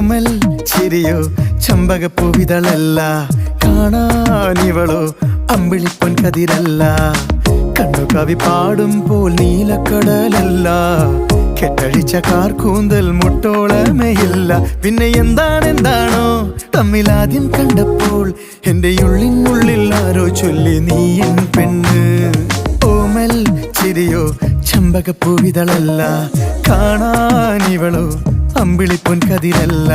ഓമൽ ചിരിയോ ചമ്പകപ്പൂവിതളല്ല, കാണാനിവളോ അമ്പിളിപ്പൊൻ കതിരല്ല. കണ്ണു കവി പാടുമ്പോൾ നീലക്കടലല്ല, കെട്ടഴിച്ച കാർക്കൂന്തൽ മുട്ടോളമേയില്ല. പിന്നെ എന്താണെന്താണോ തമ്മിലാദ്യം കണ്ടപ്പോൾ എന്റെ ഉള്ളിനുള്ളിൽ ആരോ ചൊല്ലി നീ എൻ പെണ്ണ്. ഓമൽ ചിരിയോ ചമ്പകപ്പൂവിതളല്ല, കാണാനിവളോ അമ്പിളിപ്പൊൻ കതിരല്ല.